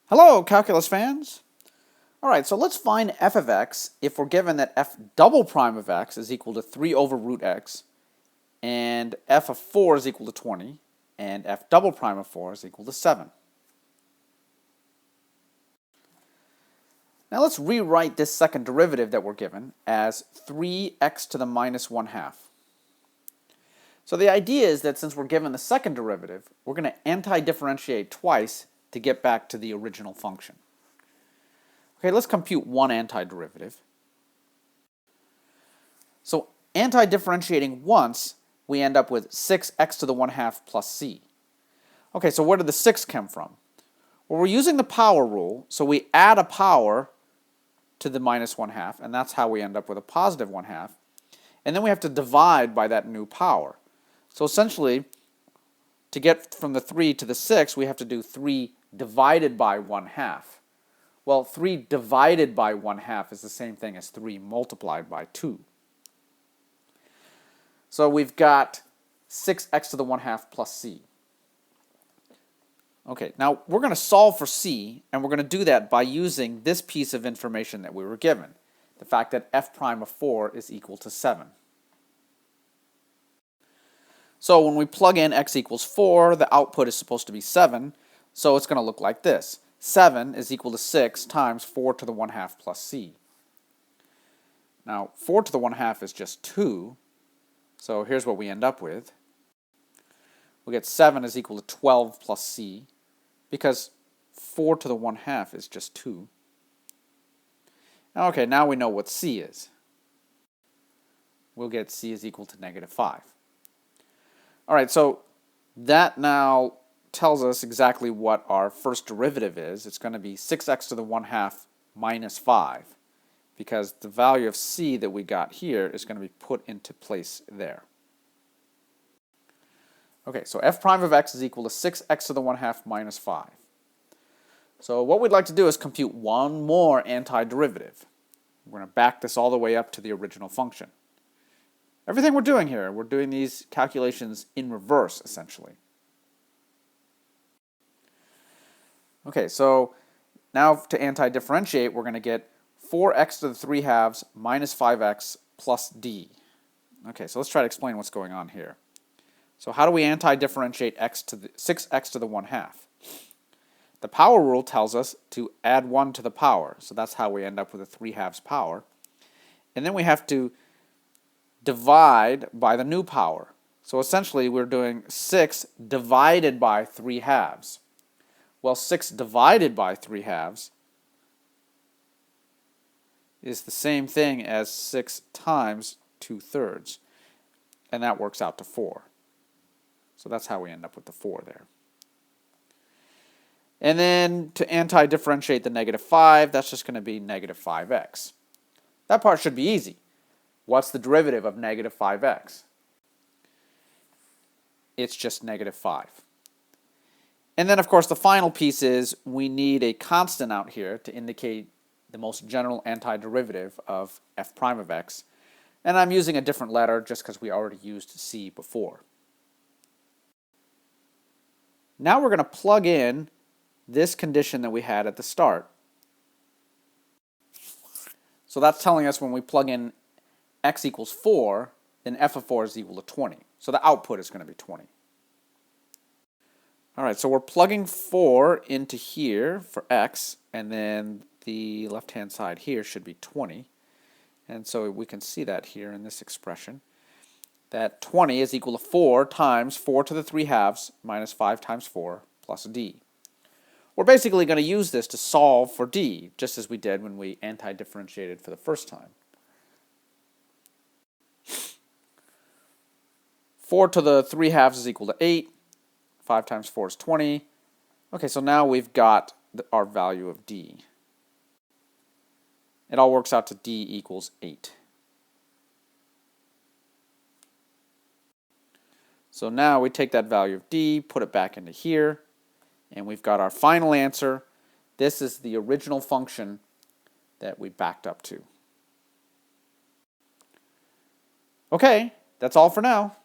Hello, calculus fans. All right, so let's find f of x if we're given that f double prime of x is equal to 3 over root x, and f of 4 is equal to 20, and f double prime of 4 is equal to 7. Now let's rewrite this second derivative that we're given as 3x to the minus 1/2. So the idea is that since we're given the second derivative, we're going to anti-differentiate twice to get back to the original function. Okay, let's compute one antiderivative. So anti-differentiating once, we end up with 6x to the 1/2 plus c. Okay, so where did the 6 come from? Well, we're using the power rule, so we add a power to the minus 1/2, and that's how we end up with a positive 1/2. And then we have to divide by that new power. So essentially, to get from the 3 to the 6, we have to do 3 divided by 1/2. Well, 3 divided by 1/2 is the same thing as 3 multiplied by 2. So we've got 6x to the 1/2 plus c. Okay, now we're going to solve for c, and we're going to do that by using this piece of information that we were given, the fact that f prime of 4 is equal to 7. So when we plug in x equals 4, the output is supposed to be 7, so it's going to look like this. 7 is equal to 6 times 4 to the 1/2 plus c. Now, 4 to the 1/2 is just 2, so here's what we end up with. We get 7 is equal to 12 plus c, because 4 to the 1/2 is just 2. Okay, now we know what c is. We'll get c is equal to negative 5. All right, so that now tells us exactly what our first derivative is. It's going to be 6x to the 1/2 minus 5, because the value of c that we got here is going to be put into place there. Okay, so f prime of x is equal to 6x to the 1/2 minus 5. So what we'd like to do is compute one more antiderivative. We're going to back this all the way up to the original function. Everything we're doing here, we're doing these calculations in reverse, essentially. Okay, so now to anti-differentiate, we're going to get 4x to the 3/2 minus 5x plus d. Okay, so let's try to explain what's going on here. So how do we anti-differentiate 6x to the 1/2? The power rule tells us to add 1 to the power, so that's how we end up with a 3/2 power. And then we have to divide by the new power. So essentially we're doing 6 divided by 3/2. Well, 6 divided by 3/2 is the same thing as 6 times 2/3, and that works out to 4. So that's how we end up with the 4 there. And then to anti-differentiate the negative 5, that's just going to be negative 5x. That part should be easy. What's the derivative of negative 5x? It's just negative 5. And then, of course, the final piece is we need a constant out here to indicate the most general antiderivative of f prime of x. And I'm using a different letter just because we already used c before. Now we're going to plug in this condition that we had at the start. So that's telling us when we plug in x equals 4, then f of 4 is equal to 20. So the output is going to be 20. All right, so we're plugging 4 into here for x, and then the left-hand side here should be 20. And so we can see that here in this expression, that 20 is equal to 4 times 4 to the 3/2 minus 5 times 4 plus d. We're basically going to use this to solve for d, just as we did when we anti-differentiated for the first time. 4 to the 3/2 is equal to 8. 5 times 4 is 20. Okay, so now we've got our value of d. It all works out to d equals 8. So now we take that value of d, put it back into here, and we've got our final answer. This is the original function that we backed up to. Okay, that's all for now.